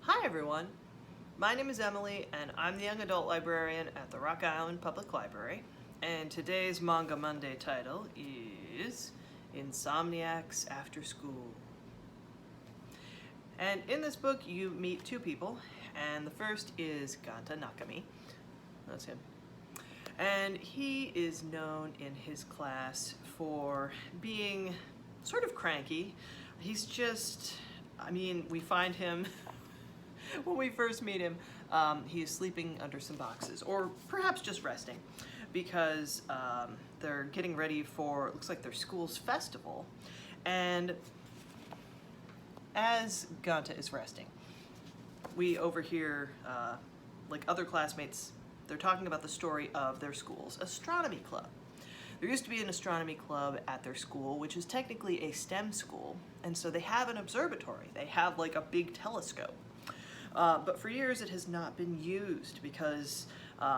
Hi everyone, my name is Emily and I'm the young adult librarian at the Rock Island Public Library, and today's Manga Monday title is Insomniacs After School. And in this book you meet two people, and the first is Ganta Nakami. That's him. And he is known in his class for being sort of cranky. He's just, we find him when we first meet him, he is sleeping under some boxes, or perhaps just resting, because they're getting ready for, it looks like their school's festival. And as Ganta is resting, we overhear like other classmates, they're talking about the story of their school's astronomy club. There used to be an astronomy club at their school, which is technically a STEM school, and so they have an observatory. They have like a big telescope. But for years it has not been used because,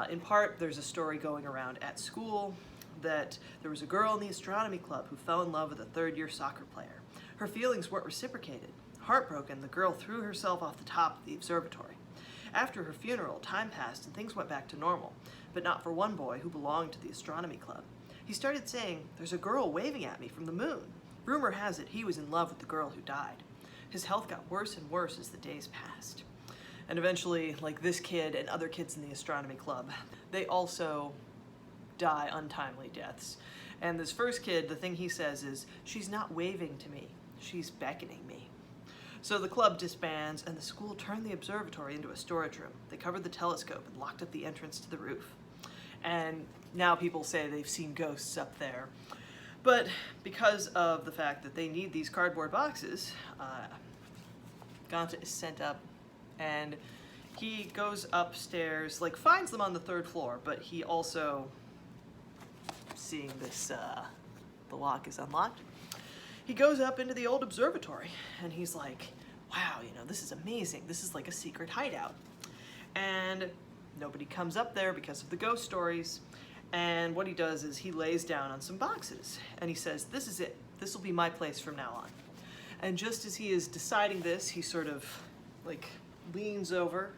in part, there's a story going around at school that there was a girl in the astronomy club who fell in love with a third-year soccer player. Her feelings weren't reciprocated. Heartbroken, the girl threw herself off the top of the observatory. After her funeral, time passed and things went back to normal, but not for one boy who belonged to the astronomy club. He started saying, "There's a girl waving at me from the moon." Rumor has it he was in love with the girl who died. His health got worse and worse as the days passed. And eventually, like this kid and other kids in the astronomy club, they also die untimely deaths. And this first kid, the thing he says is, "She's not waving to me, she's beckoning me." So the club disbands and the school turned the observatory into a storage room. They covered the telescope and locked up the entrance to the roof. And now people say they've seen ghosts up there. But because of the fact that they need these cardboard boxes, Ganta is sent up, and he goes upstairs, like finds them on the third floor, but he also, seeing this, the lock is unlocked, he goes up into the old observatory, and he's like, wow, this is amazing. This is like a secret hideout. And nobody comes up there because of the ghost stories. And what he does is he lays down on some boxes, and he says, "This is it. This will be my place from now on." And just as he is deciding this, he sort of like leans over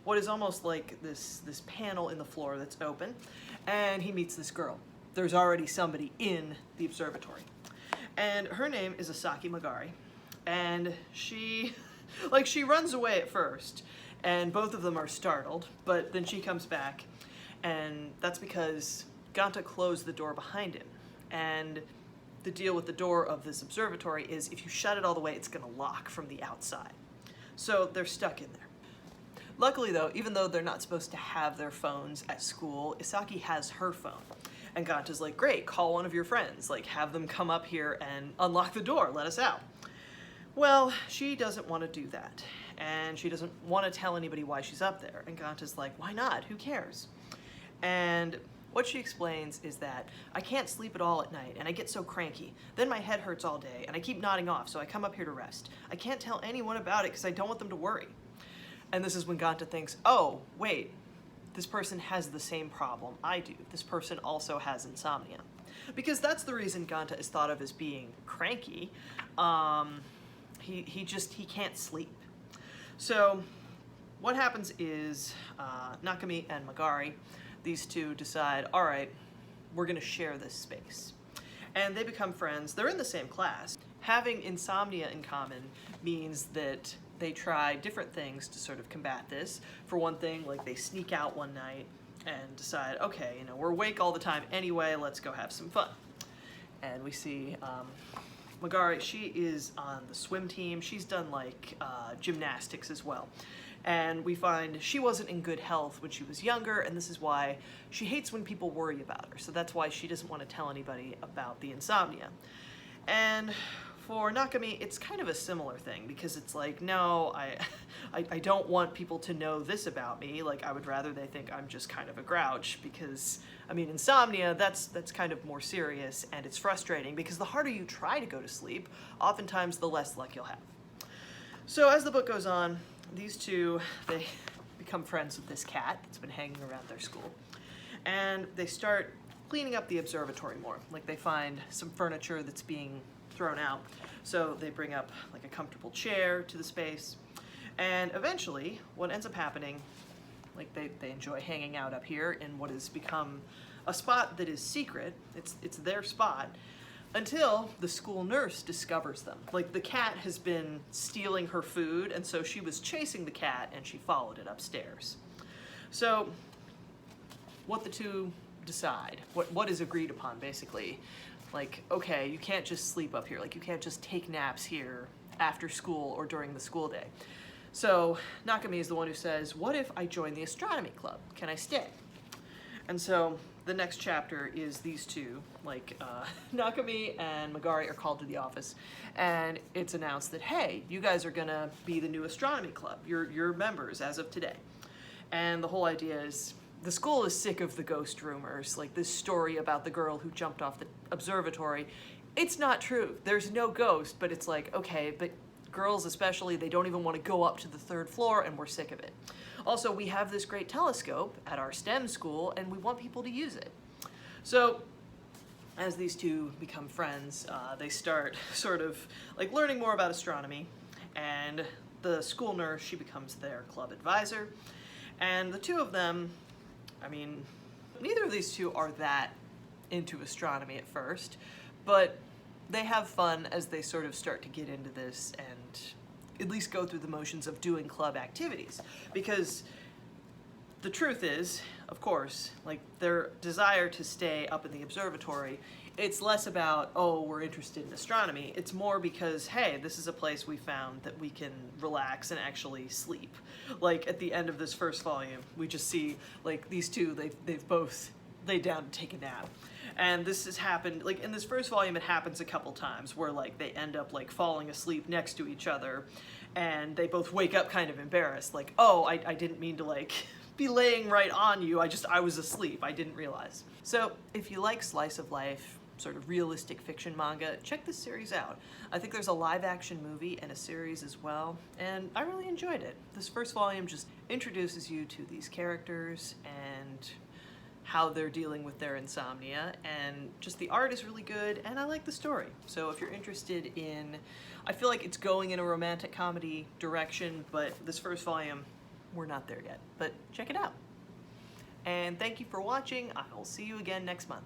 what is almost like this panel in the floor that's open, and he meets this girl. There's already somebody in the observatory, and her name is Asaki Magari, and she runs away at first, and both of them are startled, but then she comes back, and that's because Ganta closed the door behind him. And the deal with the door of this observatory is if you shut it all the way, it's gonna lock from the outside. So they're stuck in there. Luckily though, even though they're not supposed to have their phones at school, Isaki has her phone. And Ganta's like, "Great, call one of your friends, like have them come up here and unlock the door, let us out." Well, she doesn't want to do that. And she doesn't want to tell anybody why she's up there. And Ganta's like, "Why not? Who cares?" And what she explains is that, "I can't sleep at all at night, and I get so cranky. Then my head hurts all day, and I keep nodding off, so I come up here to rest. I can't tell anyone about it because I don't want them to worry." And this is when Ganta thinks, oh, wait, this person has the same problem I do. This person also has insomnia. Because that's the reason Ganta is thought of as being cranky. He can't sleep. So what happens is Nakami and Magari, these two decide, all right, we're gonna share this space. And they become friends. They're in the same class. Having insomnia in common means that they try different things to sort of combat this. For one thing, like they sneak out one night and decide, okay, we're awake all the time anyway, let's go have some fun. And we see Magari, she is on the swim team. She's done like gymnastics as well. And we find she wasn't in good health when she was younger, and this is why she hates when people worry about her. So that's why she doesn't want to tell anybody about the insomnia. And for Nakami, it's kind of a similar thing, because it's like, no, I don't want people to know this about me. Like, I would rather they think I'm just kind of a grouch, because, insomnia, that's kind of more serious, and it's frustrating, because the harder you try to go to sleep, oftentimes the less luck you'll have. So as the book goes on, these two, they become friends with this cat that's been hanging around their school. And they start cleaning up the observatory more. Like they find some furniture that's being thrown out. So they bring up like a comfortable chair to the space. And eventually, what ends up happening, like they enjoy hanging out up here in what has become a spot that is secret. It's their spot, until the school nurse discovers them. Like, the cat has been stealing her food, and so she was chasing the cat and she followed it upstairs. So what the two decide, what is agreed upon, basically, like, okay, you can't just sleep up here, like you can't just take naps here after school or during the school day. So Nakami is the one who says, what if I join the astronomy club? Can I stay? And so the next chapter is these two, like Nakami and Magari are called to the office, and it's announced that, hey, you guys are gonna be the new astronomy club. You're members as of today. And the whole idea is, the school is sick of the ghost rumors, like this story about the girl who jumped off the observatory. It's not true. There's no ghost, but it's like, okay, but girls especially, they don't even want to go up to the 3rd floor, and we're sick of it. Also, we have this great telescope at our STEM school, and we want people to use it. So as these two become friends, they start sort of like learning more about astronomy, and the school nurse, she becomes their club advisor. And the two of them, I mean, neither of these two are that into astronomy at first, but they have fun as they sort of start to get into this and at least go through the motions of doing club activities. Because the truth is, of course, like, their desire to stay up in the observatory, it's less about, oh, we're interested in astronomy. It's more because, hey, this is a place we found that we can relax and actually sleep. Like, at the end of this first volume, we just see, like, these two, they've both laid down to take a nap. And this has happened, like, in this first volume, it happens a couple times where, like, they end up, like, falling asleep next to each other, and they both wake up kind of embarrassed, like, oh, I didn't mean to, like, be laying right on you, I was asleep, I didn't realize. So if you like slice of life, sort of realistic fiction manga, check this series out. I think there's a live-action movie and a series as well, and I really enjoyed it. This first volume just introduces you to these characters and how they're dealing with their insomnia, and just the art is really good, and I like the story. So if you're interested in, I feel like it's going in a romantic comedy direction, but this first volume, we're not there yet, but check it out. And thank you for watching. I'll see you again next month.